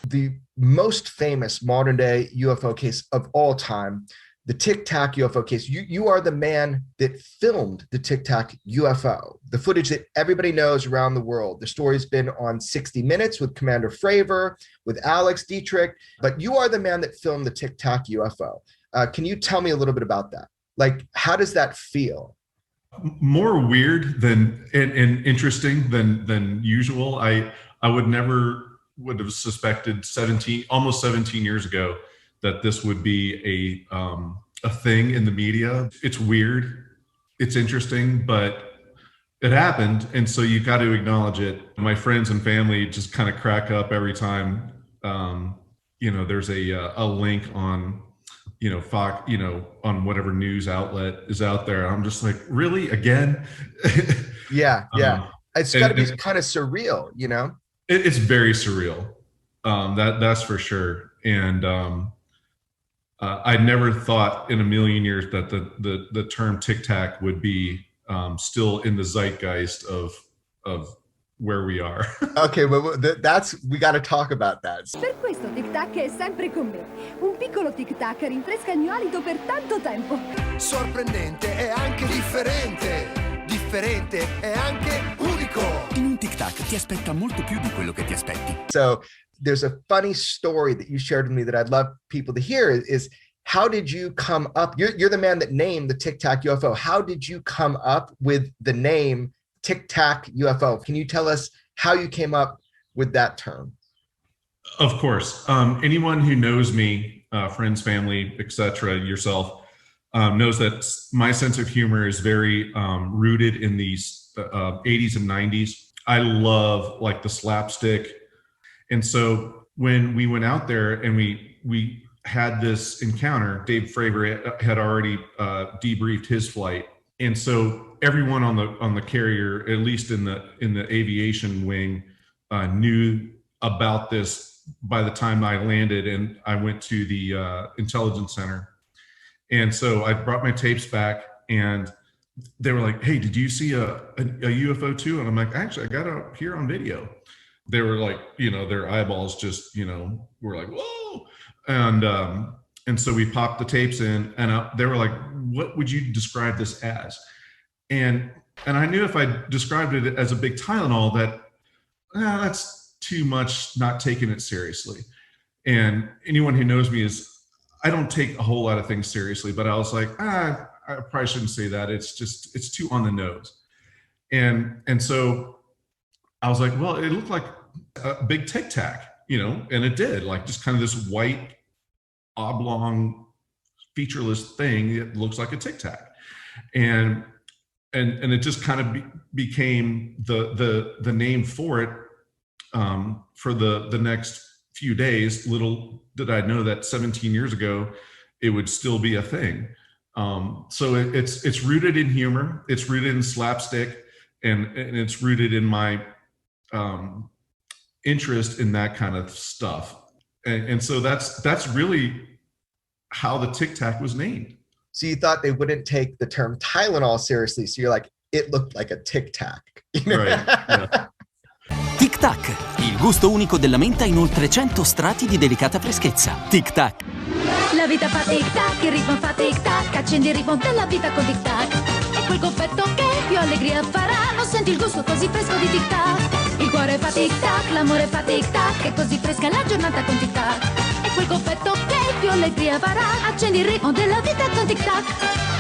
The most famous modern day UFO case of all time, the Tic Tac UFO case. You are the man that filmed the Tic Tac UFO, the footage that everybody knows around the world. The story's been on 60 Minutes with Commander Fravor, with Alex Dietrich, but you are the man that filmed the Tic Tac UFO. Can you tell me a little bit about that? Like, how does that feel? More weird and interesting than usual. I would have suspected almost 17 years ago that this would be a thing in the media. It's weird, it's interesting, but it happened, and so you got to acknowledge it. My friends and family just kind of crack up every time. There's a link on Fox, on whatever news outlet is out there. I'm just like, really, again? Yeah. It's got to be kind of surreal, It's very surreal. That's for sure. And I never thought in a million years that the term Tic Tac would be still in the zeitgeist of where we are. Okay, well, we got to talk about that. Per questo Tic Tac è sempre con me. Un piccolo Tic Tac rinfresca il mio alito per tanto tempo. Sorprendente e anche differente. Differente e anche unico. In un Tic Tac ti aspetta molto più di quello che ti aspetti. So there's a funny story that you shared with me that I'd love people to hear is how did you come up? You're the man that named the Tic Tac UFO. How did you come up with the name Tic Tac UFO? Can you tell us how you came up with that term? Of course. Anyone who knows me, friends, family, etc., yourself, knows that my sense of humor is very rooted in these 80s and 90s. I love like the slapstick. And so when we went out there and we had this encounter, Dave Fravor had already debriefed his flight. And so everyone on the carrier, at least in the aviation wing, knew about this by the time I landed and I went to the intelligence center. And so I brought my tapes back and they were like, hey, did you see a UFO too? And I'm like, actually, I got it here on video. They were like, their eyeballs just, were like, whoa. And so we popped the tapes in and they were like, what would you describe this as? And I knew if I described it as a big Tylenol that that's too much, not taking it seriously. And anyone who knows me I don't take a whole lot of things seriously, but I was like, I probably shouldn't say that. It's too on the nose. And so I was like, well, it looked like a big Tic Tac, and it did, like just kind of this white, oblong, featureless thing that looks like a Tic Tac. And it just kind of became the name for it for the next few days. Little did I know that 17 years ago, it would still be a thing. So it's rooted in humor, it's rooted in slapstick, and it's rooted in my interest in that kind of stuff. And so that's really how the Tic Tac was named. So you thought they wouldn't take the term Tylenol seriously. So you're like, it looked like a Tic Tac. Right. Yeah. Tic Tac, il gusto unico della menta in oltre 100 strati di delicata freschezza. Tic Tac. La vita fa tic tac, il ritmo fa tic tac, accendi il ritmo della vita con tic tac. E quel confetto che più allegria farà, non senti il gusto così fresco di tic tac. Il cuore fa tic tac, l'amore fa tic tac, è così fresca la giornata con tic tac. E quel confetto che più allegria farà, accendi il ritmo della vita con tic tac.